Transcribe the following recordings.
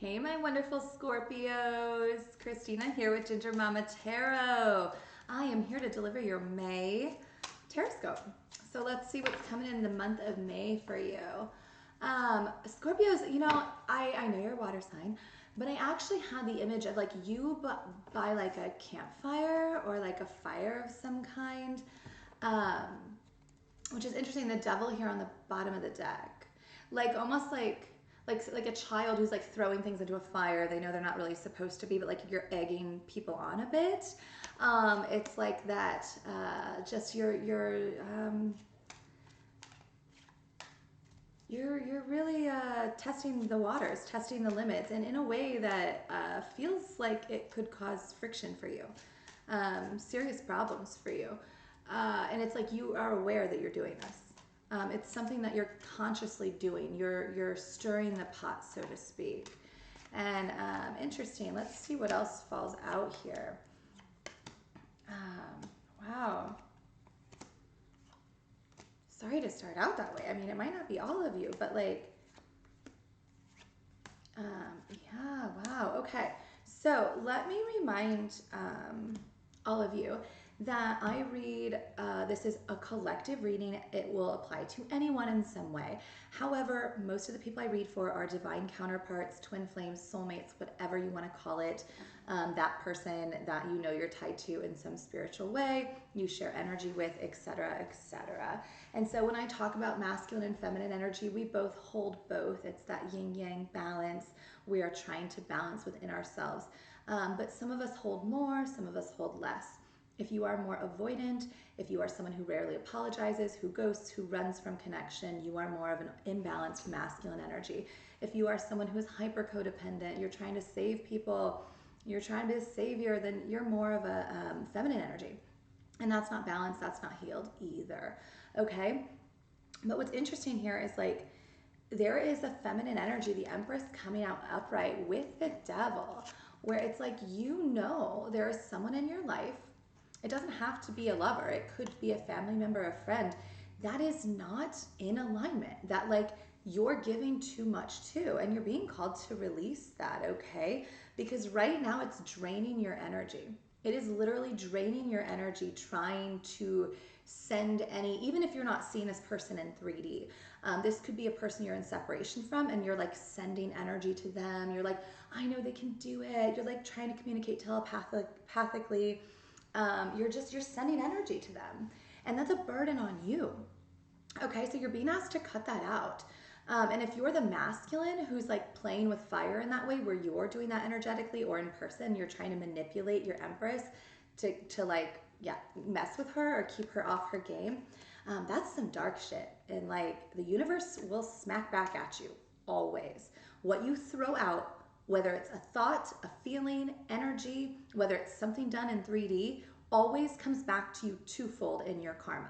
Hey, my wonderful Scorpios. Christina here with Ginger Mama Tarot. I am here to deliver your May Tarotscope. So let's see what's coming in the month of May for you. Scorpios, I know you're a water sign, but I actually had the image of like you by like a campfire or like a fire of some kind, which is interesting. The devil here on the bottom of the deck, like almost like a child who's like throwing things into a fire they know they're not really supposed to be, but like you're egging people on a bit. It's like that. Just you're really testing the waters, testing the limits, and in a way that feels like it could cause friction for you, serious problems for you. And it's like you are aware that you're doing this. It's something that you're consciously doing. You're stirring the pot, so to speak. And interesting. Let's see what else falls out here. Wow. Sorry to start out that way. I mean, it might not be all of you, but like, yeah, wow. Okay. So let me remind all of you that I read, this is a collective reading. It will apply to anyone in some way. However, most of the people I read for are divine counterparts, twin flames, soulmates, whatever you want to call it. That person that you know you're tied to in some spiritual way, you share energy with, etc., etc. And so when I talk about masculine and feminine energy, we both hold both. It's that yin-yang balance we are trying to balance within ourselves. But some of us hold more, some of us hold less. If you are more avoidant, if you are someone who rarely apologizes, who ghosts, who runs from connection, you are more of an imbalanced masculine energy. If you are someone who is hyper codependent, you're trying to save people, you're trying to be a savior, then you're more of a feminine energy. And that's not balanced, that's not healed either. Okay? But what's interesting here is like, there is a feminine energy, the Empress coming out upright with the Devil, where it's like, there is someone in your life. It doesn't have to be a lover. It could be a family member, a friend that is not in alignment, that like you're giving too much to, and you're being called to release that, okay? Because right now it's draining your energy. It is literally draining your energy trying to send even if you're not seeing this person in 3D. This could be a person you're in separation from and you're like sending energy to them. You're like, I know they can do it. You're like trying to communicate telepathically. You're sending energy to them, and that's a burden on you. Okay, so you're being asked to cut that out. And if you're the masculine who's like playing with fire in that way, where you're doing that energetically or in person, you're trying to manipulate your Empress to like, yeah, mess with her or keep her off her game. That's some dark shit. And like the universe will smack back at you always. What you throw out, whether it's a thought, a feeling, energy, whether it's something done in 3D, always comes back to you twofold in your karma.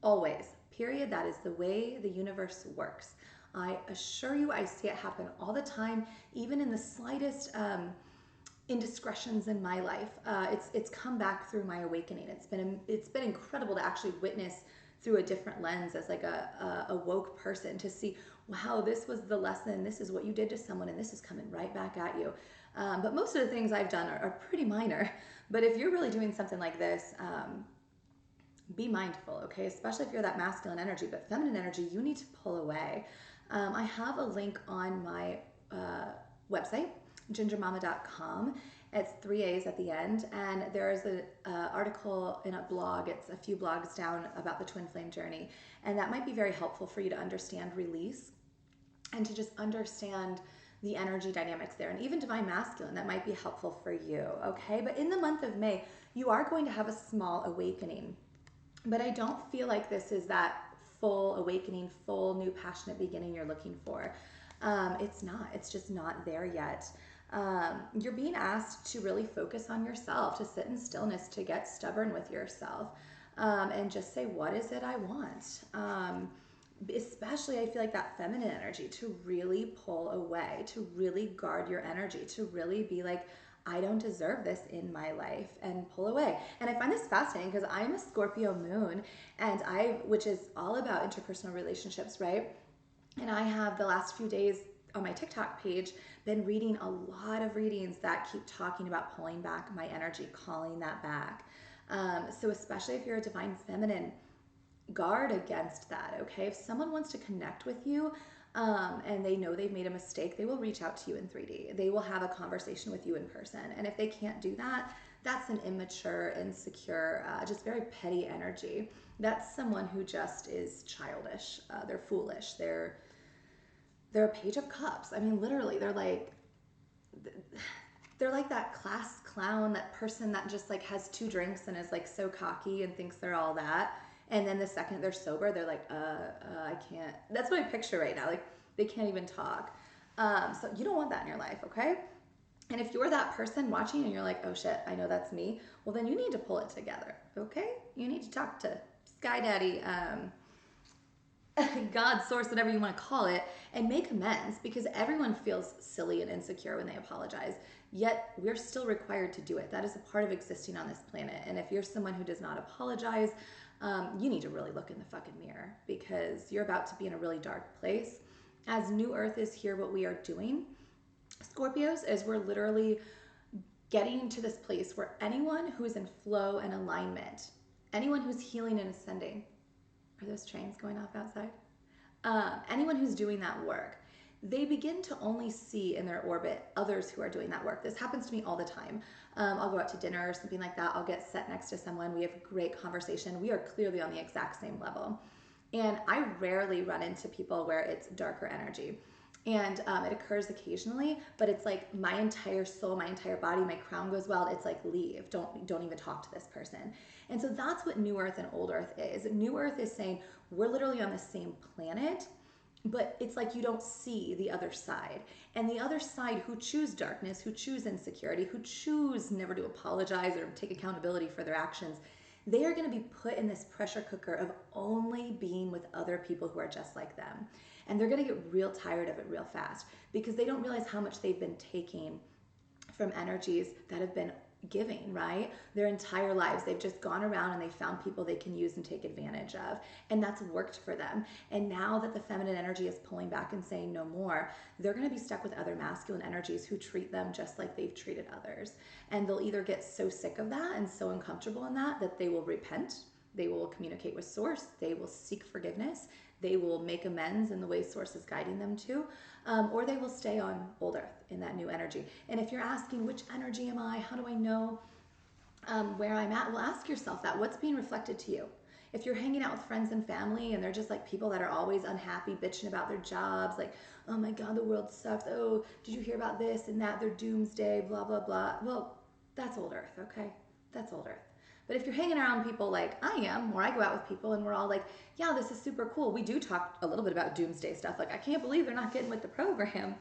Always. Period. That is the way the universe works. I assure you, I see it happen all the time, even in the slightest indiscretions in my life. It's come back through my awakening. It's been incredible to actually witness through a different lens as like a woke person, to see, wow, this was the lesson, this is what you did to someone, and this is coming right back at you. But most of the things I've done are pretty minor. But if you're really doing something like this, be mindful, okay? Especially if you're that masculine energy, but feminine energy, you need to pull away. I have a link on my website, gingermama.com. It's 3 A's at the end, and there's an article in a blog, it's a few blogs down, about the twin flame journey, and that might be very helpful for you to understand release and to just understand the energy dynamics there, and even divine masculine, that might be helpful for you, okay? But in the month of May, you are going to have a small awakening, but I don't feel like this is that full awakening, full new passionate beginning you're looking for. It's not, it's just not there yet. You're being asked to really focus on yourself, to sit in stillness, to get stubborn with yourself, and just say, what is it I want? Especially, I feel like that feminine energy, to really pull away, to really guard your energy, to really be like, I don't deserve this in my life, and pull away. And I find this fascinating because I'm a Scorpio moon, and which is all about interpersonal relationships, right? And I have the last few days on my TikTok page, been reading a lot of readings that keep talking about pulling back my energy, calling that back. So especially if you're a divine feminine, guard against that, okay? If someone wants to connect with you and they know they've made a mistake, they will reach out to you in 3D. They will have a conversation with you in person. And if they can't do that, that's an immature, insecure, just very petty energy. That's someone who just is childish. They're foolish. They're a page of cups. I mean, literally, they're like that class clown, that person that just like has 2 drinks and is like so cocky and thinks they're all that. And then the second they're sober, they're like, I can't. That's what I picture right now. Like they can't even talk. So you don't want that in your life, okay? And if you're that person watching and you're like, oh shit, I know that's me, well then you need to pull it together, okay? You need to talk to Sky Daddy, God, source, whatever you want to call it, and make amends, because everyone feels silly and insecure when they apologize. Yet we're still required to do it. That is a part of existing on this planet. And if you're someone who does not apologize, you need to really look in the fucking mirror, because you're about to be in a really dark place. As New Earth is here, what we are doing, Scorpios, is we're literally getting to this place where anyone who's in flow and alignment, anyone who's healing and ascending, are those trains going off outside? Anyone who's doing that work, they begin to only see in their orbit others who are doing that work. This happens to me all the time. I'll go out to dinner or something like that. I'll get set next to someone. We have a great conversation. We are clearly on the exact same level. And I rarely run into people where it's darker energy. And it occurs occasionally, but it's like my entire soul, my entire body, my crown goes wild. It's like, leave, don't even talk to this person. And so that's what New Earth and Old Earth is. New Earth is saying we're literally on the same planet, but it's like you don't see the other side. And the other side, who choose darkness, who choose insecurity, who choose never to apologize or take accountability for their actions, they are going to be put in this pressure cooker of only being with other people who are just like them. And they're going to get real tired of it real fast, because they don't realize how much they've been taking from energies that have been giving, right? Their entire lives. They've just gone around and they found people they can use and take advantage of. And that's worked for them. And now that the feminine energy is pulling back and saying no more, they're going to be stuck with other masculine energies who treat them just like they've treated others. And they'll either get so sick of that and so uncomfortable in that they will repent. They will communicate with Source. They will seek forgiveness. They will make amends in the way Source is guiding them to, or they will stay on Old Earth in that new energy. And if you're asking, which energy am I? How do I know where I'm at? Well, ask yourself that. What's being reflected to you? If you're hanging out with friends and family and they're just like people that are always unhappy, bitching about their jobs, like, oh my God, the world sucks. Oh, did you hear about this and that? They're doomsday, blah, blah, blah. Well, that's Old Earth, okay? That's Old Earth. But if you're hanging around people like I am, or I go out with people and we're all like, yeah, this is super cool. We do talk a little bit about doomsday stuff. Like, I can't believe they're not getting with the program.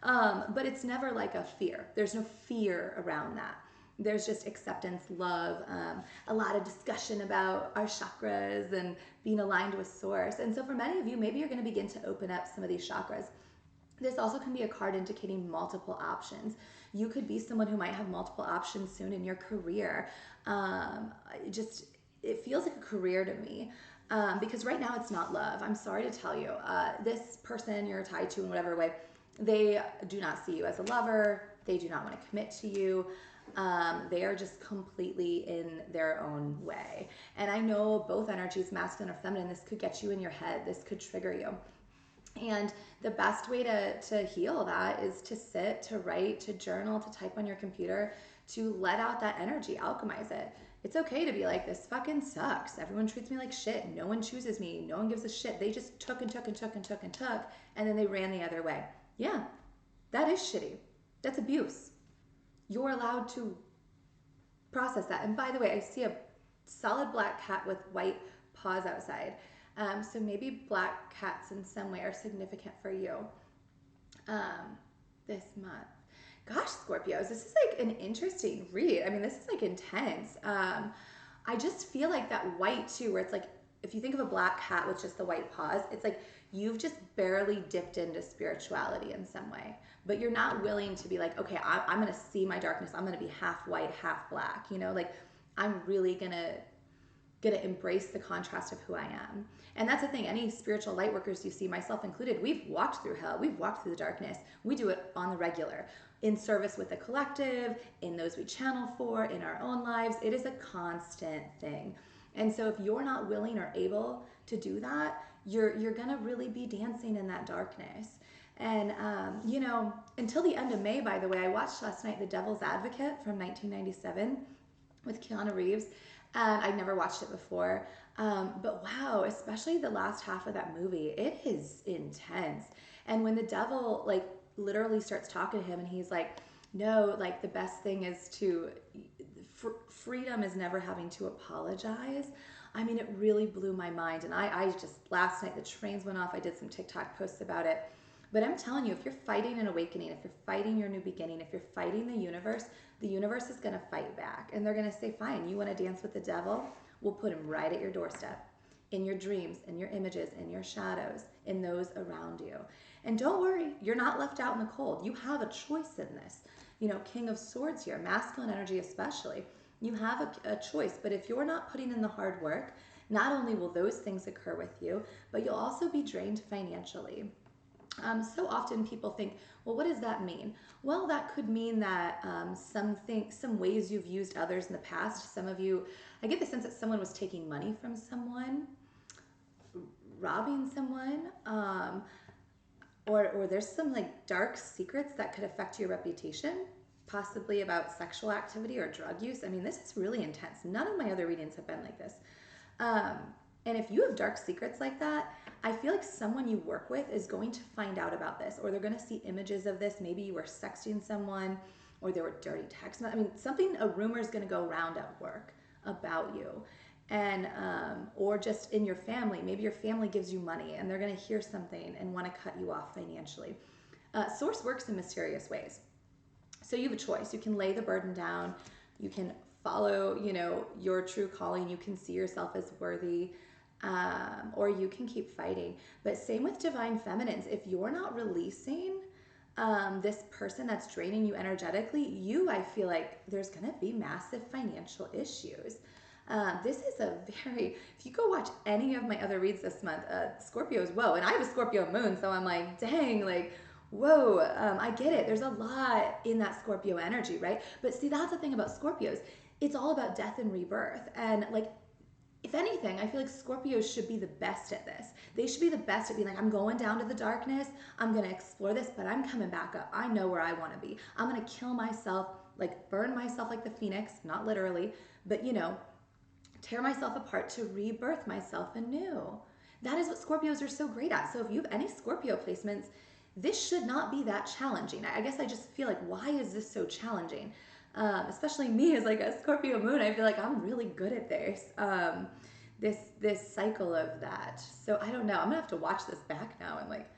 But it's never like a fear. There's no fear around that. There's just acceptance, love, a lot of discussion about our chakras and being aligned with Source. And so for many of you, maybe you're going to begin to open up some of these chakras. This also can be a card indicating multiple options. You could be someone who might have multiple options soon in your career. It feels like a career to me, because right now it's not love. I'm sorry to tell you, this person you're tied to in whatever way, they do not see you as a lover. They do not want to commit to you. They are just completely in their own way. And I know both energies, masculine or feminine, this could get you in your head. This could trigger you. And the best way to heal that is to sit, to write, to journal, to type on your computer, to let out that energy, alchemize it. It's okay to be like, this fucking sucks. Everyone treats me like shit. No one chooses me. No one gives a shit. They just took and took and took and took and took, and then they ran the other way. Yeah, that is shitty. That's abuse. You're allowed to process that. And by the way, I see a solid black cat with white paws outside. So maybe black cats in some way are significant for you this month. Gosh, Scorpios, this is like an interesting read. I mean, this is like intense. I just feel like that white too, where it's like, if you think of a black cat with just the white paws, it's like you've just barely dipped into spirituality in some way, but you're not willing to be like, okay, I'm going to see my darkness. I'm going to be half white, half black, you know, like I'm really going to going to embrace the contrast of who I am. And that's the thing. Any spiritual light workers you see, myself included, we've walked through hell. We've walked through the darkness. We do it on the regular, in service with the collective, in those we channel for, in our own lives. It is a constant thing. And so if you're not willing or able to do that, you're going to really be dancing in that darkness. And, until the end of May, by the way, I watched last night The Devil's Advocate from 1997 with Keanu Reeves. I'd never watched it before. But wow, especially the last half of that movie, it is intense. And when the devil, like, literally starts talking to him and he's like, no, like, the best thing is freedom is never having to apologize. I mean, it really blew my mind. And I just, last night, the trains went off. I did some TikTok posts about it. But I'm telling you, if you're fighting an awakening, if you're fighting your new beginning, if you're fighting the universe is going to fight back. And they're going to say, fine, you want to dance with the devil? We'll put him right at your doorstep, in your dreams, in your images, in your shadows, in those around you. And don't worry, you're not left out in the cold. You have a choice in this. King of Swords here, masculine energy especially. You have a choice. But if you're not putting in the hard work, not only will those things occur with you, but you'll also be drained financially. So often people think, well, what does that mean? Well, that could mean that some ways you've used others in the past. Some of you, I get the sense that someone was taking money from someone, robbing someone, or there's some like dark secrets that could affect your reputation, possibly about sexual activity or drug use. I mean, this is really intense. None of my other readings have been like this. And if you have dark secrets like that, I feel like someone you work with is going to find out about this, or they're going to see images of this. Maybe you were sexting someone, or there were dirty texts. I mean, a rumor is going to go around at work about you. And, or just in your family. Maybe your family gives you money and they're going to hear something and want to cut you off financially. Source works in mysterious ways. So you have a choice. You can lay the burden down. You can follow, your true calling. You can see yourself as worthy. Or you can keep fighting. But same with divine feminines. If you're not releasing this person that's draining you energetically, I feel like there's going to be massive financial issues. This is if you go watch any of my other reads this month, Scorpios, whoa, and I have a Scorpio moon, so I'm like, dang, like, whoa, I get it. There's a lot in that Scorpio energy, right? But see, that's the thing about Scorpios. It's all about death and rebirth. And like, if anything, I feel like Scorpios should be the best at this. They should be the best at being like, I'm going down to the darkness. I'm going to explore this, but I'm coming back up. I know where I want to be. I'm going to kill myself, like burn myself like the phoenix, not literally, but tear myself apart to rebirth myself anew. That is what Scorpios are so great at. So if you have any Scorpio placements, this should not be that challenging. I guess I just feel like, why is this so challenging? Especially me as like a Scorpio moon, I feel like I'm really good at this. This cycle of that. So I don't know. I'm gonna have to watch this back now and like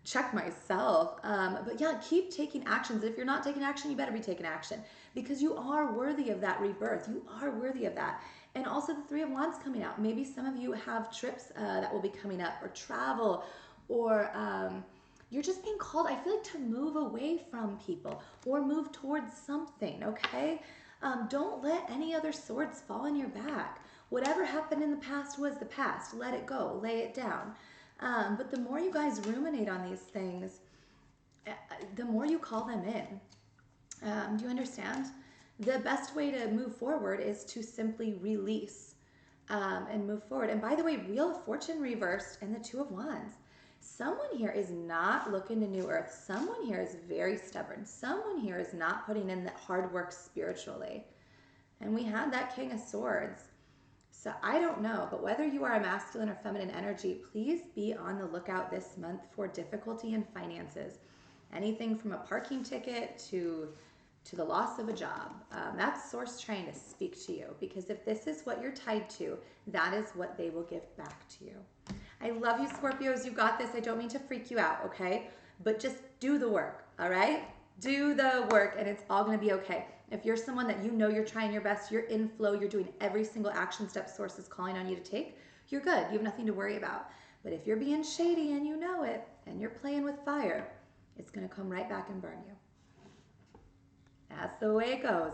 check myself. But yeah, keep taking actions. If you're not taking action, you better be taking action, because you are worthy of that rebirth. You are worthy of that. And also the Three of Wands coming out. Maybe some of you have trips that will be coming up, or travel, or you're just being called, I feel like, to move away from people or move towards something, okay? Don't let any other swords fall on your back. Whatever happened in the past was the past. Let it go. Lay it down. But the more you guys ruminate on these things, the more you call them in. Do you understand? The best way to move forward is to simply release and move forward. And by the way, Wheel of Fortune reversed and the Two of Wands. Someone here is not looking to New Earth. Someone here is very stubborn. Someone here is not putting in the hard work spiritually. And we had that King of Swords. So I don't know, but whether you are a masculine or feminine energy, please be on the lookout this month for difficulty in finances. Anything from a parking ticket to the loss of a job. That's Source trying to speak to you, because if this is what you're tied to, that is what they will give back to you. I love you, Scorpios. You got this. I don't mean to freak you out, okay? But just do the work, all right? Do the work, and it's all going to be okay. If you're someone that you're trying your best, you're in flow, you're doing every single action step Source is calling on you to take, you're good. You have nothing to worry about. But if you're being shady and you know it, and you're playing with fire, it's going to come right back and burn you. That's the way it goes.